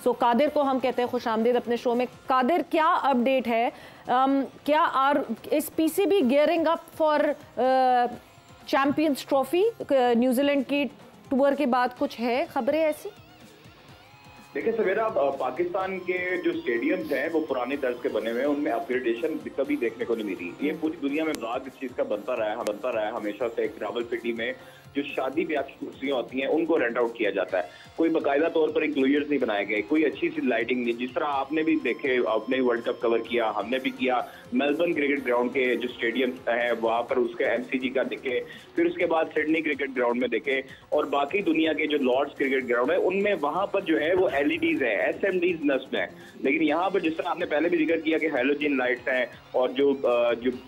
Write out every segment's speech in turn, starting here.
सो कादिर को हम कहते हैं खुशामदीद अपने शो में। कादिर, क्या अपडेट है? क्या इस PCB gearing up for champions trophy? New Zealand की टूर के बाद कुछ है खबरें ऐसी? देखिए सवेरा, पाकिस्तान के जो स्टेडियम्स हैं वो पुराने तर्ज के बने हुए हैं, उनमें अपग्रेडेशन कभी देखने को नहीं मिली। ये पूरी दुनिया में मजाक इस चीज का बनता रहा है हमेशा से। रावलपिंडी में जो शादी ब्याह की कुर्सियां होती हैं उनको रेंट आउट किया जाता है, कोई बाकायदा तौर पर इंक्लूजर्स नहीं बनाए गए, कोई अच्छी सी लाइटिंग नहीं। जिस तरह आपने भी देखे, आपने वर्ल्ड कप कवर किया, हमने भी किया, मेलबर्न क्रिकेट ग्राउंड के जो स्टेडियम है वहां पर उसके एमसीजी का देखे, फिर उसके बाद सिडनी क्रिकेट ग्राउंड में देखे, और बाकी दुनिया के जो लॉर्ड्स क्रिकेट ग्राउंड है उनमें वहां पर जो है वो एलईडीज है, एसएमडीज नस्ब है। लेकिन यहाँ पर जिस तरह आपने पहले भी जिक्र किया कि हैलोजन लाइट्स हैं और जो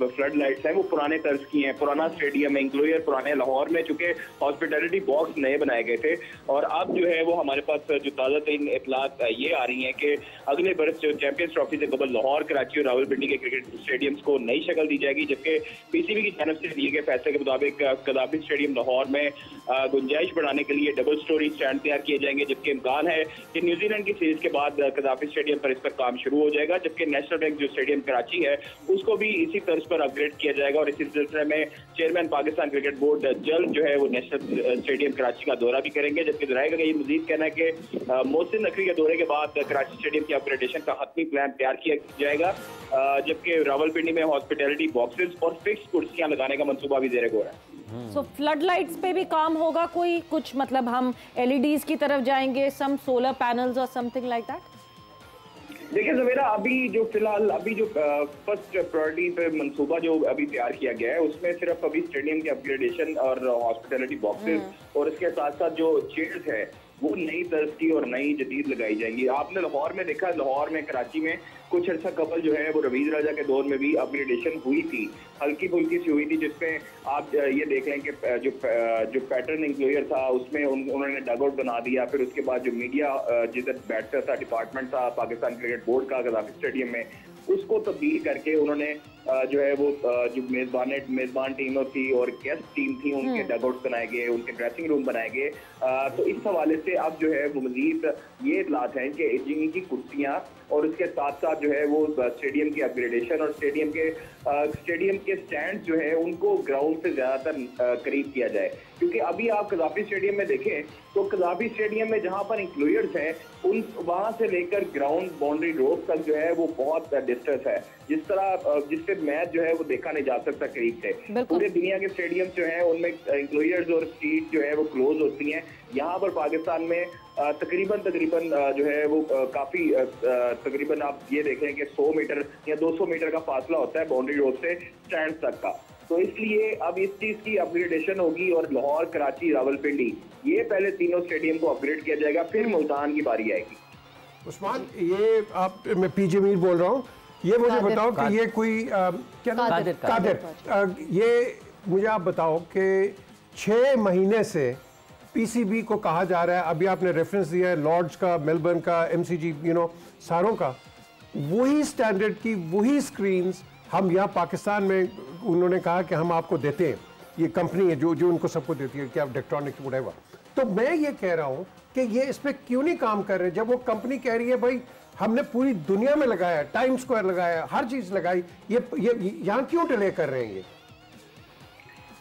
फ्लड लाइट्स हैं वो पुराने तर्ज की हैं, पुराना स्टेडियम है, इंक्लूजर पुराने लाहौर में चूंकि हॉस्पिटैलिटी बॉक्स नए बनाए गए थे। और अब जो है वो हमारे पास जो ताज़ा तरीन इतलात ये आ रही हैं कि अगले बरस जो चैंपियंस ट्रॉफी से कबल लाहौर, कराची और रावलपिंडी के क्रिकेट स्टेडियम्स को नई शक्ल दी जाएगी, जबकि पीसीबी की जानब से दिए गए फैसले के मुताबिक कदाफी स्टेडियम लाहौर में गुंजाइश बढ़ाने के लिए डबल स्टोरी स्टैंड तैयार किए जाएंगे, जबकि इम्कान है कि न्यूजीलैंड की सीरीज के बाद कदाफी स्टेडियम पर इस पर काम शुरू हो जाएगा। जबकि नेशनल बैंक जो स्टेडियम कराची है उसको भी इसी तर्ज पर अपग्रेड किया जाएगा। और इसी सिलसिले में चेयरमैन पाकिस्तान क्रिकेट बोर्ड जल्द जो है वो नेशनल स्टेडियम कराची का दौरा भी करेंगे। जबकि जराएगा ये मजीद कहना है कि मोहसिन नकवी के दौरे के बाद कराची स्टेडियम की अपग्रेडेशन का हतमी प्लान तैयार किया जाएगा, जबकि रावलपिंडी में हॉस्पिटैलिटी बॉक्सेस और फिक्स कुर्सियां लगाने का मंसूबा भी ज़ेरे गौर है। सो फ्लड लाइट्स पे भी काम होगा कोई कुछ, मतलब हम एलईडीज की तरफ जाएंगे, सम सोलर पैनल्स और समथिंग लाइक दैट? देखिए सवेरा, अभी जो फिलहाल जो फर्स्ट प्रायोरिटी पे मंसूबा जो अभी तैयार किया गया है उसमें सिर्फ अभी स्टेडियम की अपग्रेडेशन और हॉस्पिटैलिटी बॉक्सेस और इसके साथ साथ जो चेयर्स है वो नई तर्ज की और नई जदीद लगाई जाएंगी। आपने लाहौर में देखा, लाहौर में कराची में कुछ अर्सा कबल जो है वो रवीज राजा के दौर में भी अपग्रेडेशन हुई थी, हल्की फुल्की सी हुई थी, जिसमें आप ये देख लें कि जो पैटर्न इंक्लोजर था उसमें उन्होंने डगआउट बना दिया। फिर उसके बाद जो मीडिया जिधर बैठता था, डिपार्टमेंट था पाकिस्तान क्रिकेट बोर्ड का कदाफी स्टेडियम में, उसको तब्दील करके उन्होंने जो है वो जो मेजबान टीम थी और गेस्ट टीम थी उनके डगआउट्स बनाए गए, उनके ड्रेसिंग रूम बनाए गए। तो इस हवाले से अब जो है वो मजीद ये इतलात हैं कि इनकी कुर्सियां और उसके साथ साथ जो है वो स्टेडियम की अपग्रेडेशन और स्टेडियम के स्टैंड जो है उनको ग्राउंड से ज्यादातर करीब किया जाए। क्योंकि अभी आप कदाफी स्टेडियम में देखें तो कदाफी स्टेडियम में जहां पर इंक्लूजर्स हैं वहां से लेकर ग्राउंड बाउंड्री रोड तक जो है वो बहुत डिस्टेंस है, जिससे मैच जो है वो देखा नहीं जा सकता करीब से। पूरे दुनिया के स्टेडियम जो है उनमें इंक्लूजर्स और सीट जो है वो क्लोज होती हैं। यहाँ पर पाकिस्तान में तकरीबन जो है वो काफी तकरीबन आप ये देखें कि 100 मीटर या 200 मीटर का फासला होता है बाउंड्री रोड से स्टैंड तक का। तो इसलिए अब इस चीज की अपग्रेडेशन होगी और लाहौर, कराची, रावलपिंडी ये पहले तीनों स्टेडियम को अपग्रेड किया जाएगा, फिर मुल्तान की बारी आएगी। उस्मान, ये मैं पीजे मीर बोल रहा हूँ, ये मुझे बताओ कि ये कोई क्या कादिर, ये मुझे आप बताओ कि 6 महीने से पीसीबी को कहा जा रहा है, अभी आपने रेफरेंस दिया है लॉर्ड्स का, मेलबर्न का, एमसीजी सारों का, वही स्टैंडर्ड की वही स्क्रीन्स हम यहाँ पाकिस्तान में उन्होंने कहा कि हम आपको देते हैं, ये कंपनी है जो उनको सबको देती है, क्या इलेक्ट्रॉनिक्स व्हाटएवर। तो मैं ये कह रहा हूँ कि ये इस पर क्यों नहीं काम कर रहे, जब वो कंपनी कह रही है भाई हमने पूरी दुनिया में लगाया, टाइम स्क्वायर लगाया, हर चीज लगाई, ये यहाँ क्यों डिले कर रहे हैं? ये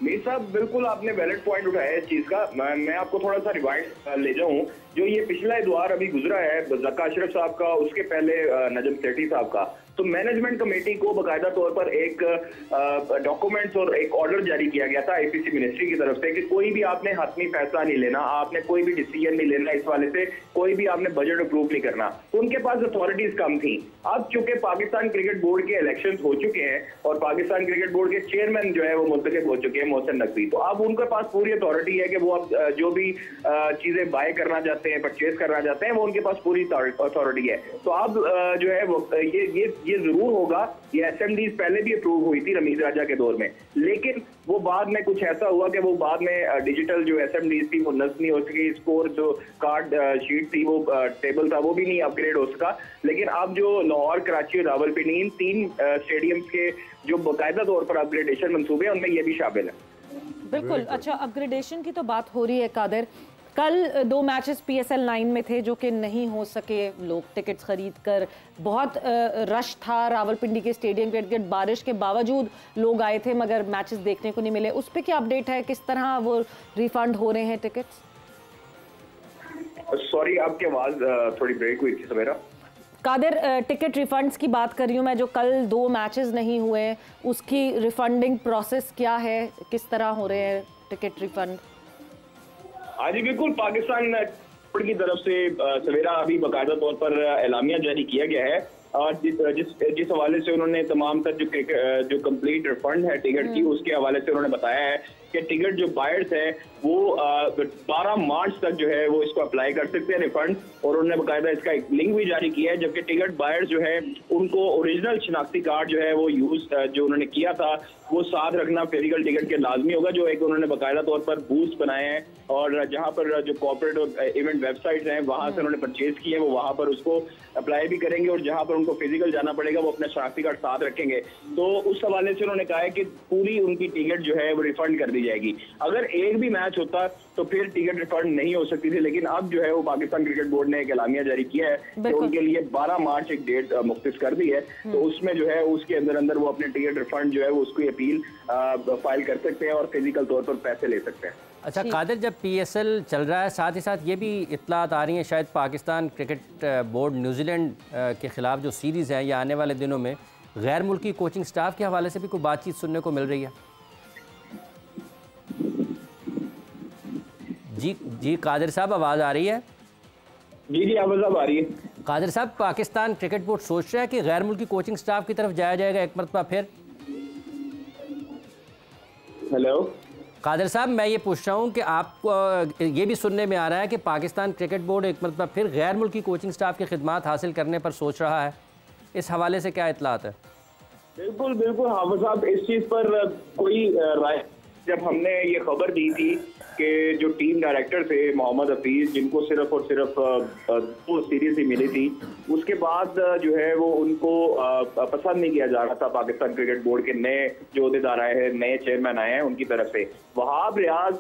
मीर साहब, बिल्कुल आपने वैलिड पॉइंट उठाया है इस चीज का। मैं आपको थोड़ा सा रिवाइंड ले जाऊं, जो ये पिछला द्वार अभी गुजरा है ज़का अशरफ साहब का, उसके पहले नजम सेठी साहब का, तो मैनेजमेंट कमेटी को बाकायदा तौर पर एक डॉक्यूमेंट्स और एक ऑर्डर जारी किया गया था आईपीसी मिनिस्ट्री की तरफ से कि कोई भी आपने हतमी फैसला नहीं लेना, आपने कोई भी डिसीजन नहीं लेना, इस वाले से कोई भी आपने बजट अप्रूव नहीं करना। तो उनके पास अथॉरिटीज कम थी। अब चूंकि पाकिस्तान क्रिकेट बोर्ड के इलेक्शन हो चुके हैं और पाकिस्तान क्रिकेट बोर्ड के चेयरमैन जो है वो मुंतखब हो चुके हैं, मोहसिन नकवी, तो अब उनके पास पूरी अथॉरिटी है कि वो अब जो भी चीजें बाय करना चाहते हैं, परचेज करना चाहते हैं, वो उनके पास पूरी अथॉरिटी है। तो अब जो है वो ये जरूर होगा, ये एसएमडीज पहले भी अप्रूव हुई थी रमीज राजा के दौर में, लेकिन वो बाद में कुछ ऐसा हुआ कि वो बाद में डिजिटल जो एसएमडीज थी वो नस्ब नहीं हो सकी, स्कोर जो कार्ड शीट थी वो टेबल था वो भी नहीं अपग्रेड हो सका। लेकिन अब जो लाहौर, कराची और रावलपिंडी इन 3 स्टेडियम्स के जो बाकायदा तौर पर अपग्रेडेशन मंसूबे हैं उनमें ये भी शामिल है। बिल्कुल। अच्छा, अपग्रेडेशन की तो बात हो रही है कादिर, कल 2 मैचेस PSL 9 में थे जो कि नहीं हो सके, लोग टिकट्स खरीद कर, बहुत रश था रावलपिंडी के स्टेडियम के इर्द-गिर्द, बारिश के बावजूद लोग आए थे मगर मैचेस देखने को नहीं मिले। उस पर क्या अपडेट है, किस तरह वो रिफंड हो रहे हैं टिकट्स? सॉरी, आपकी आवाज थोड़ी ब्रेक हुई थी सवेरा। कादिर, टिकट रिफंड्स की बात कर रही हूँ मैं, जो कल 2 मैचेस नहीं हुए उसकी रिफंडिंग प्रोसेस क्या है, किस तरह हो रहे हैं टिकट रिफंड? हाँ जी बिल्कुल, पाकिस्तान की तरफ से सवेरा अभी बाकायदा तौर पर एलामिया जारी किया गया है और जिस हवाले से उन्होंने तमाम तर जो कंप्लीट रिफंड है टिकट की, उसके हवाले से उन्होंने बताया है कि टिकट जो बायर्स है वो 12 मार्च तक जो है वो इसको अप्लाई कर सकते हैं रिफंड, और उन्होंने बाकायदा इसका एक लिंक भी जारी किया है। जबकि टिकट बायर्स जो है उनको ओरिजिनल शिनाख्ती कार्ड जो है वो यूज जो उन्होंने किया था वो साथ रखना फिजिकल टिकट के लाजमी होगा, जो एक उन्होंने बाकायदा तौर पर बूस्ट बनाए हैं और जहां पर जो कॉर्पोरेट और इवेंट वेबसाइट्स हैं वहां से उन्होंने परचेज किए हैं वो वहां पर उसको अप्लाई भी करेंगे, और जहां पर उनको फिजिकल जाना पड़ेगा वो अपना शनाख्ती कार्ड साथ रखेंगे। तो उस हवाले से उन्होंने कहा है कि पूरी उनकी टिकट जो है वो रिफंड कर दी जाएगी। अगर एक भी मैच होता तो फिर टिकट रिफंड नहीं हो सकती थी, लेकिन अब जो है वो पाकिस्तान क्रिकेट बोर्ड ने एक एलामिया जारी किया है कि उनके लिए 12 मार्च एक डेट मुख्तस कर दी है, तो उसमें जो है उसके अंदर वो अपने टिकट रिफंड जो है वो उसकी अपील फाइल कर सकते हैं और फिजिकल तौर पर पैसे ले सकते हैं। अच्छा कादिर, जब PSL चल रहा है साथ ही साथ ये भी इत्तलात आ रही हैं शायद पाकिस्तान क्रिकेट बोर्ड न्यूजीलैंड के ख़िलाफ़ जो सीरीज़ है या आने वाले दिनों में गैर मुल्की कोचिंग स्टाफ के हवाले से भी कोई बातचीत सुनने को मिल रही है? जी कादिर साहब, आवाज़ आ रही है? जी आवाज़ आ रही है। कादिर साहब, पाकिस्तान क्रिकेट बोर्ड सोच रहा है कि गैर मुल्की कोचिंग स्टाफ की तरफ जाया जाएगा एक मरतबा फिर? हेलो कादिर साहब, मैं ये पूछ रहा हूँ कि आपको ये भी सुनने में आ रहा है कि पाकिस्तान क्रिकेट बोर्ड एक मरतबा फिर गैर मुल्की कोचिंग स्टाफ की खिदमात हासिल करने पर सोच रहा है, इस हवाले से क्या इत्तलात है? बिल्कुल बिल्कुल हाफिज साहब, इस चीज़ पर कोई राय, जब हमने ये खबर दी थी कि जो टीम डायरेक्टर थे मोहम्मद हफीज, जिनको सिर्फ और सिर्फ 2 सीरीज ही मिली थी, उसके बाद जो है वो उनको पसंद नहीं किया जा रहा था। पाकिस्तान क्रिकेट बोर्ड के नए जो अहदेदार आए हैं, नए चेयरमैन आए हैं, उनकी तरफ से वहाब रियाज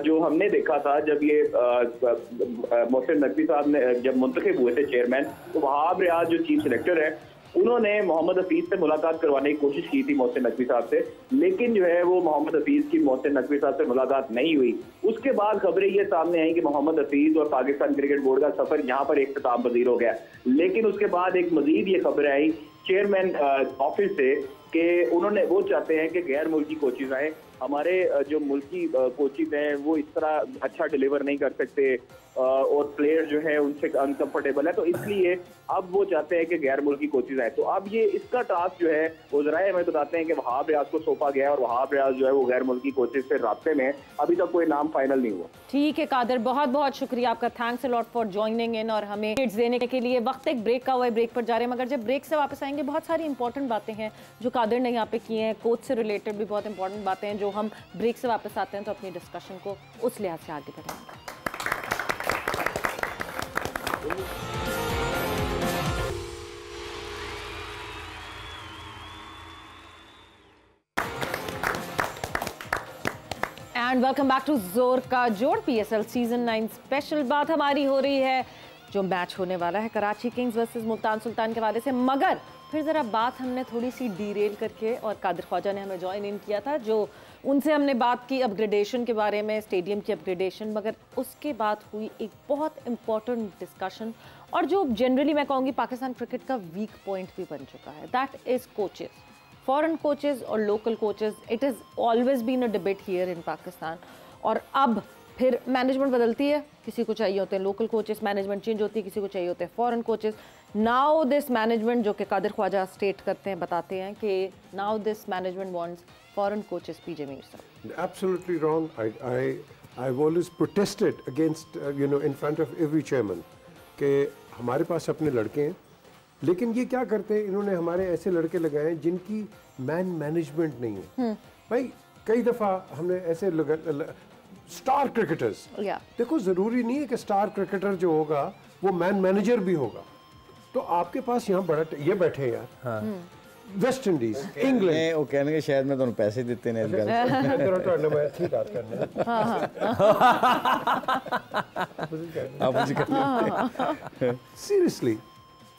जो हमने देखा था जब ये मोहसिन नकवी साहब ने जब मुंतखब हुए थे चेयरमैन, तो वहाब रियाज जो चीफ सेलेक्टर है उन्होंने मोहम्मद हफीज से मुलाकात करवाने की कोशिश की थी मोहसिन नकवी साहब से, लेकिन जो है वो मोहम्मद हफीज की मोहसिन नकवी साहब से मुलाकात नहीं हुई। उसके बाद खबरें ये सामने आई कि मोहम्मद हफीज और पाकिस्तान क्रिकेट बोर्ड का सफर यहाँ पर इख्तिताम पजीर हो गया, लेकिन उसके बाद एक मजीद ये खबरें आई चेयरमैन ऑफिस से कि उन्होंने वो चाहते हैं कि गैर मुल्की कोचेज आए, हमारे जो मुल्की कोचेज हैं वो इस तरह अच्छा डिलीवर नहीं कर सकते और प्लेयर जो है उनसे अनकंफर्टेबल है, तो इसलिए अब वो चाहते हैं कि गैर मुल्की कोचेज आए। तो अब ये इसका टास्क जो है वो ज़राए हमें बताते हैं कि वहाब रियाज को सौंपा गया और वहाब रियाज जो है वो गैर मुल्की कोचेज से राब्ते में, अभी तक कोई नाम फाइनल नहीं हुआ। ठीक है कादिर, बहुत बहुत शुक्रिया आपका, thanks a lot for joining in और हमें टिप्स देने के लिए। वक्त एक ब्रेक का हुआ है, ब्रेक पर जा रहे हैं, मगर जब ब्रेक से वापस आएंगे बहुत सारी इंपॉर्टेंट बातें हैं जो कादिर ने यहाँ पे की हैं, कोच से रिलेटेड भी बहुत इंपॉर्टेंट बातें हैं जो हम ब्रेक से वापस आते हैं तो अपनी डिस्कशन को उस लिहाज से आगे बढ़ाएंगे। एंड वेलकम बैक टू जोर का जोड़ PSL सीजन 9 स्पेशल। बात हमारी हो रही है जो मैच होने वाला है कराची किंग्स वर्सेस मुल्तान सुल्तान के हवाले से, मगर फिर ज़रा बात हमने थोड़ी सी डीरेल करके, और कादिर ख्वाजा ने हमें ज्वाइन इन किया था, जो उनसे हमने बात की अपग्रेडेशन के बारे में, स्टेडियम की अपग्रेडेशन, मगर उसके बाद हुई एक बहुत इंपॉर्टेंट डिस्कशन और जो जनरली मैं कहूँगी पाकिस्तान क्रिकेट का वीक पॉइंट भी बन चुका है, that is coaches, foreign coaches और local coaches. It is always been a debate here in Pakistan, और अब फिर मैनेजमेंट बदलती है, किसी को चाहिए होते हैं लोकल कोचेस, मैनेजमेंट चेंज होती है, किसी को चाहिए होते हैं foreign coaches. Now this management, जो कि कादिर ख्वाजा स्टेट करते हैं, बताते हैं कि now this management wants foreign coaches. PJ Mir साहब, absolutely wrong. I've always protested against in front of every chairman कि हमारे पास अपने लड़के हैं, लेकिन ये क्या करते हैं, इन्होंने हमारे ऐसे लड़के लगाए हैं जिनकी मैनेजमेंट नहीं है। भाई कई दफ़ा हमने ऐसे स्टार क्रिकेटर्स, देखो ज़रूरी नहीं है कि स्टार क्रिकेटर जो होगा वो मैनेजर भी होगा। तो आपके पास यहाँ बड़ा ये बैठे हैं यार, वेस्ट इंडीज, इंग्लैंड। वो कहने के शायद मैं तुम्हें पैसे देते ने इस गल seriously,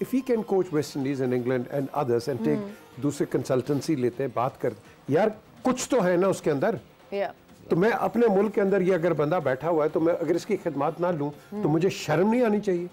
if he can coach West Indies and England and others and take, दूसरे कंसल्टेंसी लेते हैं, बात कर, यार कुछ तो है ना उसके अंदर। तो मैं अपने मुल्क के अंदर ये अगर बंदा बैठा हुआ है तो मैं अगर इसकी खिदमत ना लूं तो मुझे शर्म नहीं आनी चाहिए?